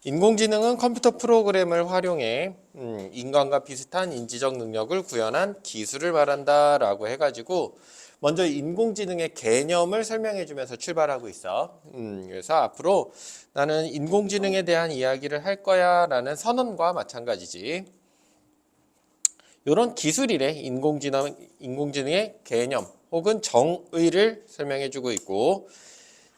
인공지능은 컴퓨터 프로그램을 활용해 인간과 비슷한 인지적 능력을 구현한 기술을 말한다 라고 해가지고 먼저 인공지능의 개념을 설명해 주면서 출발하고 있어. 그래서 앞으로 나는 인공지능에 대한 이야기를 할 거야 라는 선언과 마찬가지지. 이런 기술이래. 인공지능의 개념 혹은 정의를 설명해 주고 있고,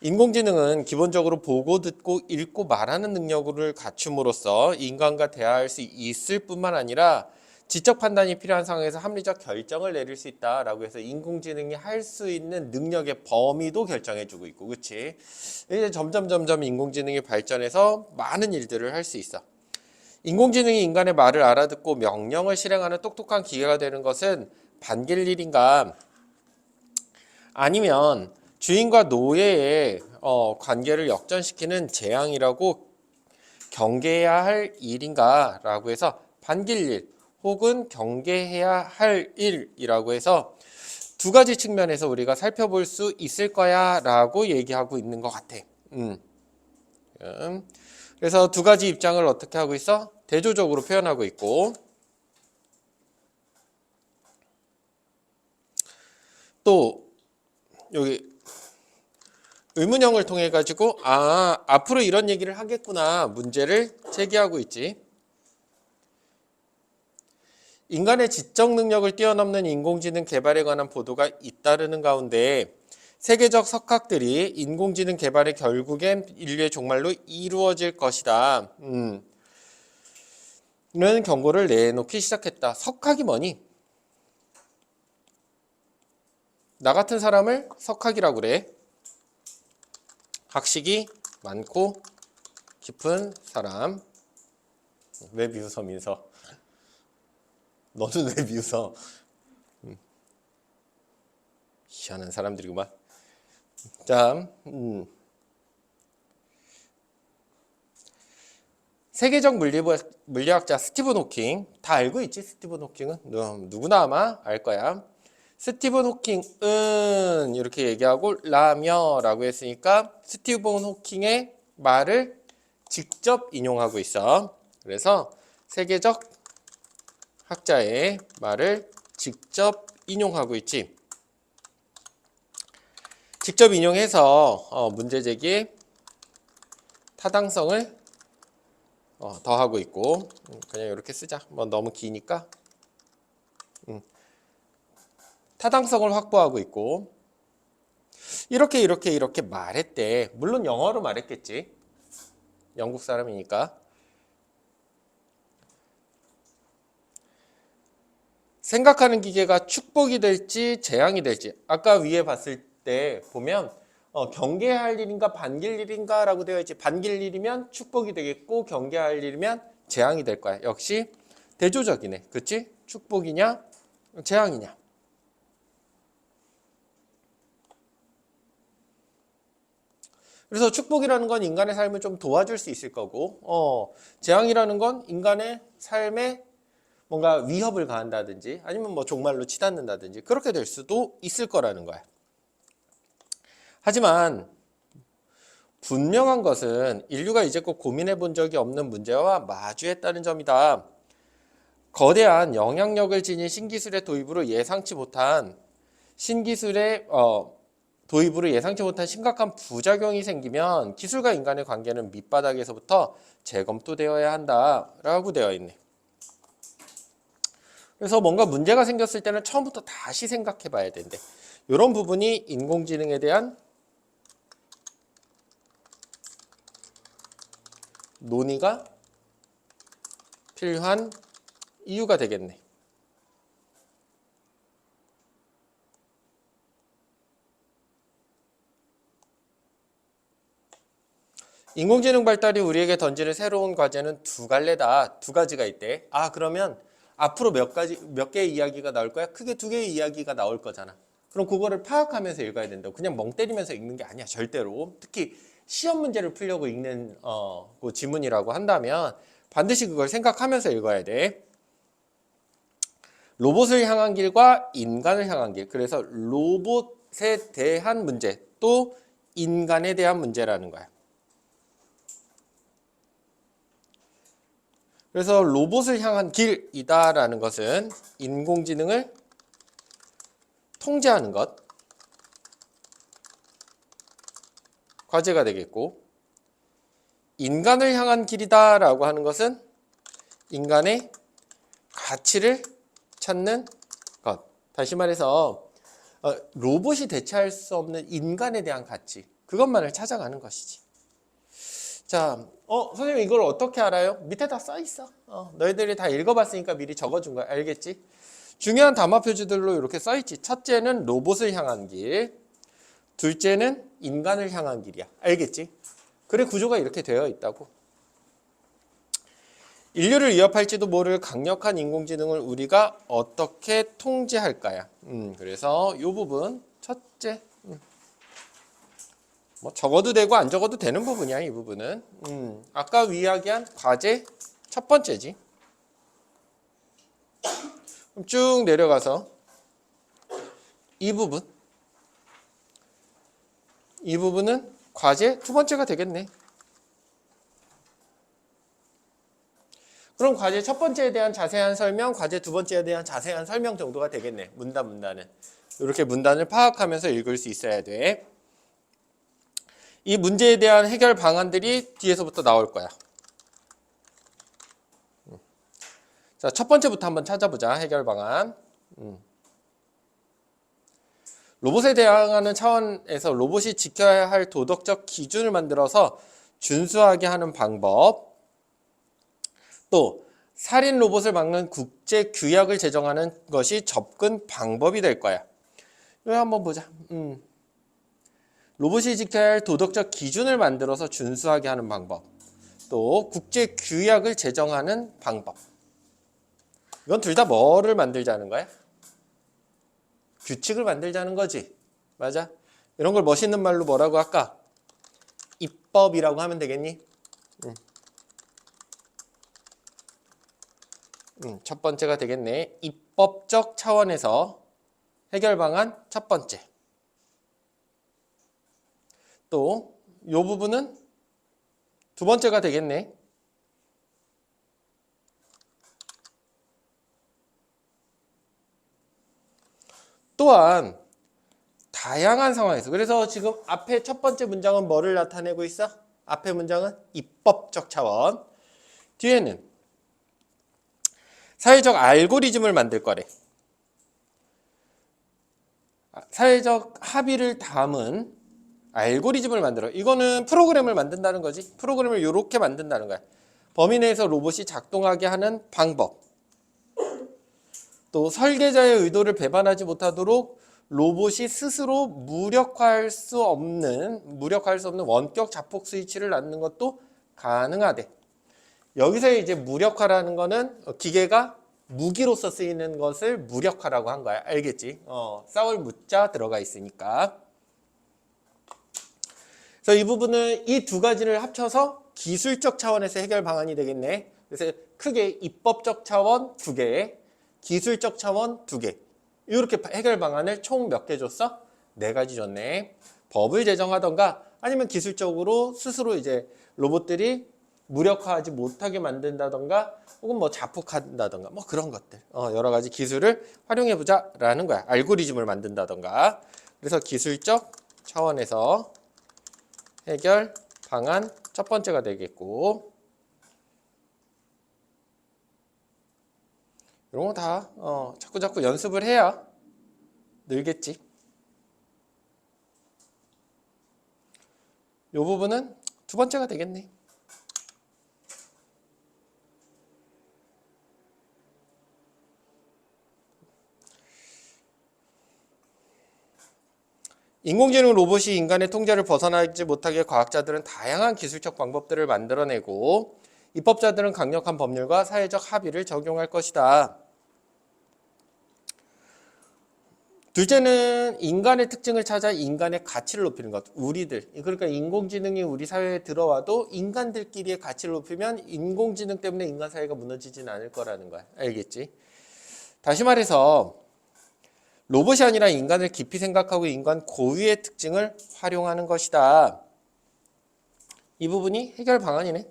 인공지능은 기본적으로 보고 듣고 읽고 말하는 능력을 갖춤으로써 인간과 대화할 수 있을 뿐만 아니라 지적 판단이 필요한 상황에서 합리적 결정을 내릴 수 있다라고 해서 인공지능이 할 수 있는 능력의 범위도 결정해 주고 있고, 그렇지? 이제 점점 인공지능이 발전해서 많은 일들을 할 수 있어. 인공지능이 인간의 말을 알아듣고 명령을 실행하는 똑똑한 기계가 되는 것은 반길 일인가? 아니면 주인과 노예의 관계를 역전시키는 재앙이라고 경계해야 할 일인가? 라고 해서 반길 일 혹은 경계해야 할 일이라고 해서 두 가지 측면에서 우리가 살펴볼 수 있을 거야 라고 얘기하고 있는 것 같아. 그래서 두 가지 입장을 어떻게 하고 있어? 대조적으로 표현하고 있고, 또 여기 의문형을 통해 가지고 앞으로 이런 얘기를 하겠구나 문제를 제기하고 있지. 인간의 지적 능력을 뛰어넘는 인공지능 개발에 관한 보도가 잇따르는 가운데 세계적 석학들이 인공지능 개발이 결국엔 인류의 종말로 이루어질 것이다. 이런 경고를 내놓기 시작했다. 석학이 뭐니? 나 같은 사람을 석학이라고 그래. 학식이 많고 깊은 사람. 왜 비웃어, 민서? 너는 왜 비웃어? 희한한 사람들이구만. 자, 세계적 물리학자 스티븐 호킹, 다 알고 있지? 스티븐 호킹은 누구나 아마 알 거야. 스티븐 호킹은 이렇게 얘기하고 라며라고 했으니까 스티븐 호킹의 말을 직접 인용하고 있어. 그래서 세계적 학자의 말을 직접 인용하고 있지. 직접 인용해서 문제 제기에 타당성을 더하고 있고, 그냥 이렇게 쓰자. 뭐 너무 기니까. 타당성을 확보하고 있고, 이렇게 말했대. 물론 영어로 말했겠지. 영국 사람이니까. 생각하는 기계가 축복이 될지 재앙이 될지, 아까 위에 봤을 때 보면 경계할 일인가 반길 일인가 라고 되어 있지. 반길 일이면 축복이 되겠고 경계할 일이면 재앙이 될 거야. 역시 대조적이네. 그치? 축복이냐 재앙이냐. 그래서 축복이라는 건 인간의 삶을 좀 도와줄 수 있을 거고, 재앙이라는 건 인간의 삶에 뭔가 위협을 가한다든지 아니면 뭐 종말로 치닫는다든지 그렇게 될 수도 있을 거라는 거야. 하지만 분명한 것은 인류가 이제껏 고민해 본 적이 없는 문제와 마주했다는 점이다. 거대한 영향력을 지닌 신기술의 도입으로 예상치 못한 심각한 부작용이 생기면 기술과 인간의 관계는 밑바닥에서부터 재검토되어야 한다라고 되어 있네. 그래서 뭔가 문제가 생겼을 때는 처음부터 다시 생각해 봐야 된대. 이런 부분이 인공지능에 대한 논의가 필요한 이유가 되겠네. 인공지능 발달이 우리에게 던지는 새로운 과제는 두 갈래다. 두 가지가 있대. 그러면 앞으로 몇 개의 이야기가 나올 거야? 크게 두 개의 이야기가 나올 거잖아. 그럼 그거를 파악하면서 읽어야 된다고. 그냥 멍 때리면서 읽는 게 아니야, 절대로. 특히 시험 문제를 풀려고 읽는 그 지문이라고 한다면 반드시 그걸 생각하면서 읽어야 돼. 로봇을 향한 길과 인간을 향한 길. 그래서 로봇에 대한 문제, 또 인간에 대한 문제라는 거야. 그래서 로봇을 향한 길이다라는 것은 인공지능을 통제하는 것, 과제가 되겠고, 인간을 향한 길이다라고 하는 것은 인간의 가치를 찾는 것. 다시 말해서 로봇이 대체할 수 없는 인간에 대한 가치, 그것만을 찾아가는 것이지. 자, 선생님 이걸 어떻게 알아요? 밑에 다 써 있어. 너희들이 다 읽어봤으니까 미리 적어준 거야. 알겠지? 중요한 담화 표지들로 이렇게 써 있지. 첫째는 로봇을 향한 길, 둘째는 인간을 향한 길이야. 알겠지? 그래 구조가 이렇게 되어 있다고. 인류를 위협할지도 모를 강력한 인공지능을 우리가 어떻게 통제할까야. 그래서 이 부분 첫째. 뭐 적어도 되고 안 적어도 되는 부분이야, 이 부분은. 아까 이야기한 과제 첫 번째지. 그럼 쭉 내려가서 이 부분은 과제 두 번째가 되겠네. 그럼 과제 첫 번째에 대한 자세한 설명, 과제 두 번째에 대한 자세한 설명 정도가 되겠네. 문단은. 이렇게 문단을 파악하면서 읽을 수 있어야 돼. 이 문제에 대한 해결 방안들이 뒤에서부터 나올 거야. 자, 첫 번째부터 한번 찾아보자. 해결 방안. 로봇에 대항하는 차원에서 로봇이 지켜야 할 도덕적 기준을 만들어서 준수하게 하는 방법. 또 살인 로봇을 막는 국제 규약을 제정하는 것이 접근 방법이 될 거야. 이거 한번 보자. 로봇이 지켜야 할 도덕적 기준을 만들어서 준수하게 하는 방법. 또 국제 규약을 제정하는 방법. 이건 둘 다 뭐를 만들자는 거야? 규칙을 만들자는 거지. 맞아? 이런 걸 멋있는 말로 뭐라고 할까? 입법이라고 하면 되겠니? 첫 번째가 되겠네. 입법적 차원에서 해결 방안 첫 번째. 또 이 부분은 두 번째가 되겠네. 또한 다양한 상황에서, 그래서 지금 앞에 첫 번째 문장은 뭐를 나타내고 있어? 앞에 문장은 입법적 차원, 뒤에는 사회적 알고리즘을 만들 거래. 사회적 합의를 담은 알고리즘을 만들어. 이거는 프로그램을 만든다는 거지. 프로그램을 이렇게 만든다는 거야. 범위 내에서 로봇이 작동하게 하는 방법. 또 설계자의 의도를 배반하지 못하도록 로봇이 스스로 무력화할 수 없는 원격 자폭 스위치를 낳는 것도 가능하대. 여기서 이제 무력화라는 거는 기계가 무기로서 쓰이는 것을 무력화라고 한 거야. 알겠지? 싸울 무자 들어가 있으니까. 그래서 이 부분은 이 두 가지를 합쳐서 기술적 차원에서 해결 방안이 되겠네. 그래서 크게 입법적 차원 2개, 기술적 차원 2개. 이렇게 해결 방안을 총 몇 개 줬어? 4가지 줬네. 법을 제정하던가 아니면 기술적으로 스스로 이제 로봇들이 무력화하지 못하게 만든다던가 혹은 뭐 자폭한다던가 뭐 그런 것들. 여러 가지 기술을 활용해 보자라는 거야. 알고리즘을 만든다던가. 그래서 기술적 차원에서 해결 방안 첫 번째가 되겠고, 이런 거 다 자꾸 연습을 해야 늘겠지. 이 부분은 두 번째가 되겠네. 인공지능 로봇이 인간의 통제를 벗어나지 못하게 과학자들은 다양한 기술적 방법들을 만들어내고 입법자들은 강력한 법률과 사회적 합의를 적용할 것이다. 둘째는 인간의 특징을 찾아 인간의 가치를 높이는 것. 우리들, 그러니까 인공지능이 우리 사회에 들어와도 인간들끼리의 가치를 높이면 인공지능 때문에 인간 사회가 무너지진 않을 거라는 거야. 알겠지? 다시 말해서 로봇이 아니라 인간을 깊이 생각하고 인간 고유의 특징을 활용하는 것이다. 이 부분이 해결 방안이네.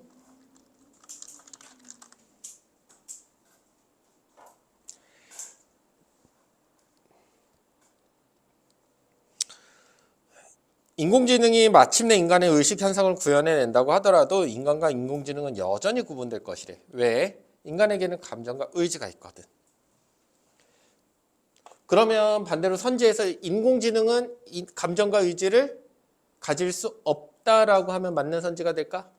인공지능이 마침내 인간의 의식 현상을 구현해낸다고 하더라도 인간과 인공지능은 여전히 구분될 것이래. 왜? 인간에게는 감정과 의지가 있거든. 그러면 반대로 선지에서 인공지능은 감정과 의지를 가질 수 없다라고 하면 맞는 선지가 될까?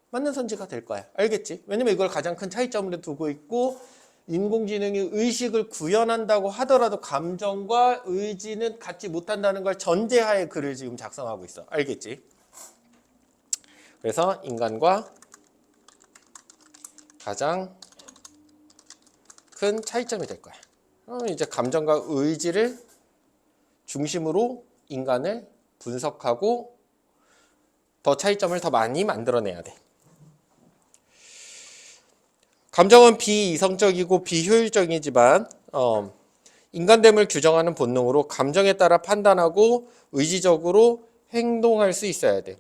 맞는 선지가 될 거야. 알겠지? 왜냐면 이걸 가장 큰 차이점으로 두고 있고, 인공지능이 의식을 구현한다고 하더라도 감정과 의지는 갖지 못한다는 걸 전제하에 글을 지금 작성하고 있어. 알겠지? 그래서 인간과 가장 큰 차이점이 될 거야. 이제 감정과 의지를 중심으로 인간을 분석하고 더 차이점을 더 많이 만들어내야 돼. 감정은 비이성적이고 비효율적이지만 인간됨을 규정하는 본능으로 감정에 따라 판단하고 의지적으로 행동할 수 있어야 돼.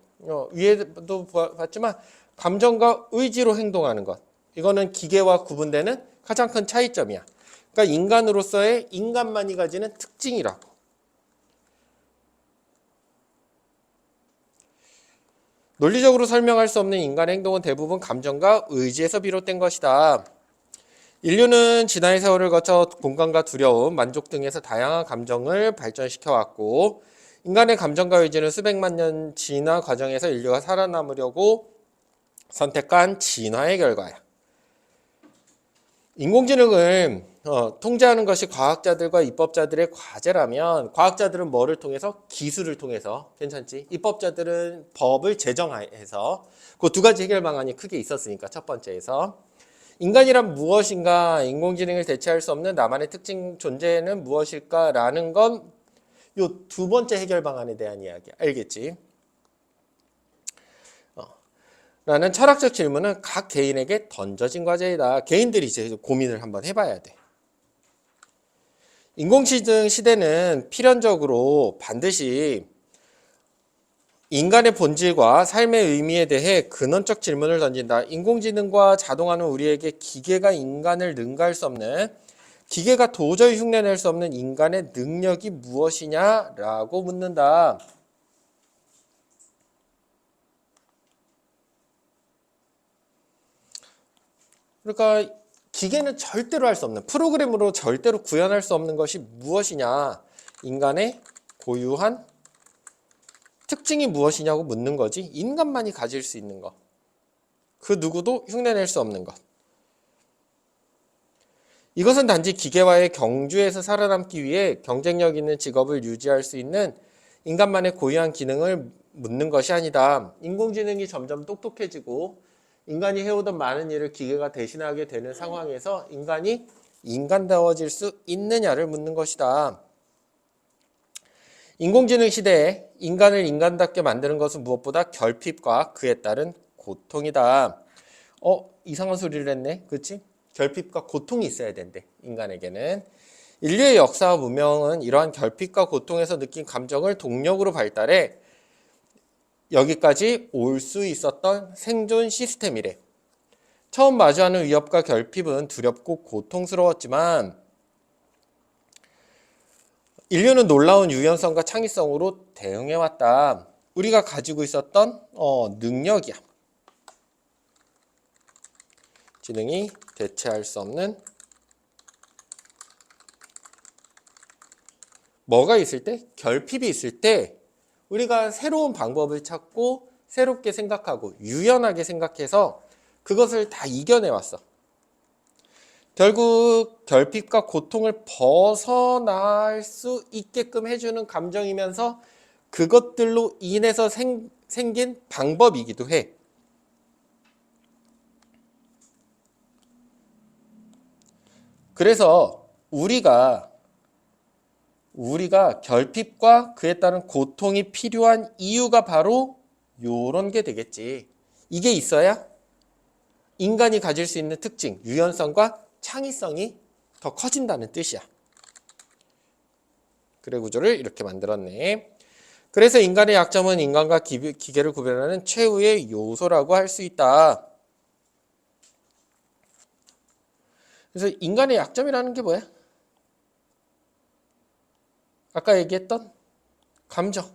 위에도 봤지만 감정과 의지로 행동하는 것. 이거는 기계와 구분되는 가장 큰 차이점이야. 그러니까 인간으로서의 인간만이 가지는 특징이라고. 논리적으로 설명할 수 없는 인간의 행동은 대부분 감정과 의지에서 비롯된 것이다. 인류는 지난의 세월을 거쳐 공감과 두려움, 만족 등에서 다양한 감정을 발전시켜 왔고 인간의 감정과 의지는 수백만 년 진화 과정에서 인류가 살아남으려고 선택한 진화의 결과야. 인공지능을 통제하는 것이 과학자들과 입법자들의 과제라면 과학자들은 뭐를 통해서? 기술을 통해서. 괜찮지? 입법자들은 법을 제정해서 그 두 가지 해결 방안이 크게 있었으니까 첫 번째에서 인간이란 무엇인가, 인공지능을 대체할 수 없는 나만의 특징 존재는 무엇일까라는 건 요 두 번째 해결 방안에 대한 이야기야. 알겠지? 라는 철학적 질문은 각 개인에게 던져진 과제이다. 개인들이 이제 고민을 한번 해봐야 돼. 인공지능 시대는 필연적으로 반드시 인간의 본질과 삶의 의미에 대해 근원적 질문을 던진다. 인공지능과 자동화는 우리에게 기계가 인간을 능가할 수 없는, 기계가 도저히 흉내낼 수 없는 인간의 능력이 무엇이냐라고 묻는다. 그러니까 기계는 절대로 할 수 없는, 프로그램으로 절대로 구현할 수 없는 것이 무엇이냐, 인간의 고유한 특징이 무엇이냐고 묻는 거지. 인간만이 가질 수 있는 것, 그 누구도 흉내낼 수 없는 것. 이것은 단지 기계와의 경주에서 살아남기 위해 경쟁력 있는 직업을 유지할 수 있는 인간만의 고유한 기능을 묻는 것이 아니다. 인공지능이 점점 똑똑해지고 인간이 해오던 많은 일을 기계가 대신하게 되는 상황에서 인간이 인간다워질 수 있느냐를 묻는 것이다. 인공지능 시대에 인간을 인간답게 만드는 것은 무엇보다 결핍과 그에 따른 고통이다. 이상한 소리를 했네. 그렇지? 결핍과 고통이 있어야 된대. 인간에게는. 인류의 역사와 문명은 이러한 결핍과 고통에서 느낀 감정을 동력으로 발달해 여기까지 올 수 있었던 생존 시스템이래. 처음 마주하는 위협과 결핍은 두렵고 고통스러웠지만 인류는 놀라운 유연성과 창의성으로 대응해왔다. 우리가 가지고 있었던 능력이야. 지능이 대체할 수 없는 뭐가 있을 때? 결핍이 있을 때 우리가 새로운 방법을 찾고 새롭게 생각하고 유연하게 생각해서 그것을 다 이겨내왔어. 결국 결핍과 고통을 벗어날 수 있게끔 해주는 감정이면서 그것들로 인해서 생긴 방법이기도 해. 그래서 우리가 결핍과 그에 따른 고통이 필요한 이유가 바로 요런 게 되겠지. 이게 있어야 인간이 가질 수 있는 특징, 유연성과 창의성이 더 커진다는 뜻이야. 그래 구조를 이렇게 만들었네. 그래서 인간의 약점은 인간과 기계를 구별하는 최후의 요소라고 할 수 있다. 그래서 인간의 약점이라는 게 뭐야? 아까 얘기했던 감정.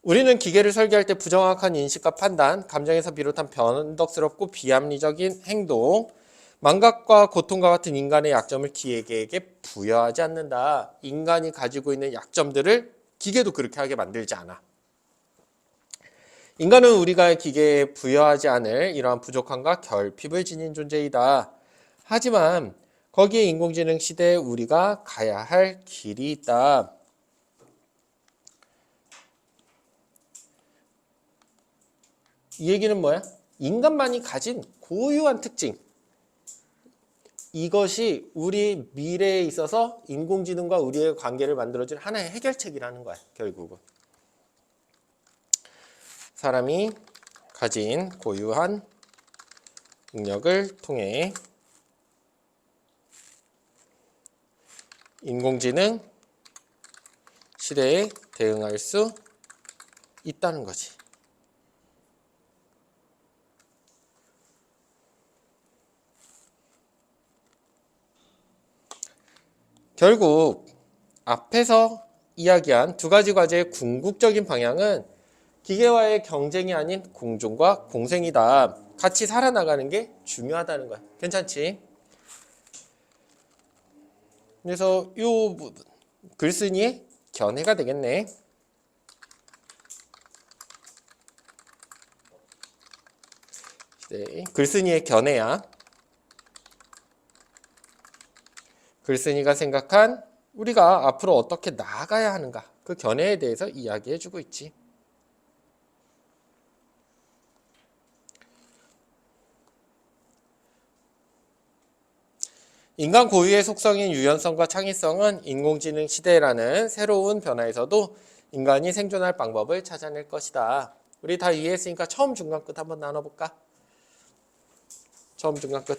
우리는 기계를 설계할 때 부정확한 인식과 판단, 감정에서 비롯한 변덕스럽고 비합리적인 행동, 망각과 고통과 같은 인간의 약점을 기계에게 부여하지 않는다. 인간이 가지고 있는 약점들을 기계도 그렇게 하게 만들지 않아. 인간은 우리가 기계에 부여하지 않을 이러한 부족함과 결핍을 지닌 존재이다. 하지만 거기에 인공지능 시대에 우리가 가야 할 길이 있다. 이 얘기는 뭐야? 인간만이 가진 고유한 특징. 이것이 우리 미래에 있어서 인공지능과 우리의 관계를 만들어줄 하나의 해결책이라는 거야, 결국은. 사람이 가진 고유한 능력을 통해 인공지능 시대에 대응할 수 있다는 거지. 결국 앞에서 이야기한 두 가지 과제의 궁극적인 방향은 기계와의 경쟁이 아닌 공존과 공생이다. 같이 살아나가는 게 중요하다는 거야. 괜찮지? 그래서 이 부분 글쓴이의 견해가 되겠네. 네, 글쓴이의 견해야. 글쓴이가 생각한 우리가 앞으로 어떻게 나아가야 하는가, 그 견해에 대해서 이야기해주고 있지. 인간 고유의 속성인 유연성과 창의성은 인공지능 시대라는 새로운 변화에서도 인간이 생존할 방법을 찾아낼 것이다. 우리 다 이해했으니까 처음 중간 끝 한번 나눠볼까? 처음 중간 끝.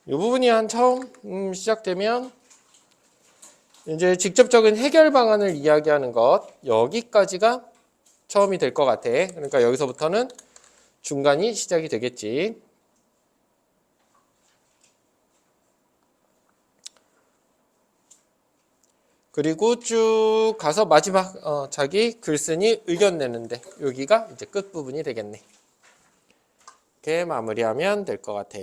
이 부분이 한 처음 시작되면 이제 직접적인 해결 방안을 이야기하는 것, 여기까지가 처음이 될 것 같아. 그러니까 여기서부터는 중간이 시작이 되겠지. 그리고 쭉 가서 마지막 자기 글쓴이 의견 내는데 여기가 이제 끝 부분이 되겠네. 이렇게 마무리하면 될 것 같아.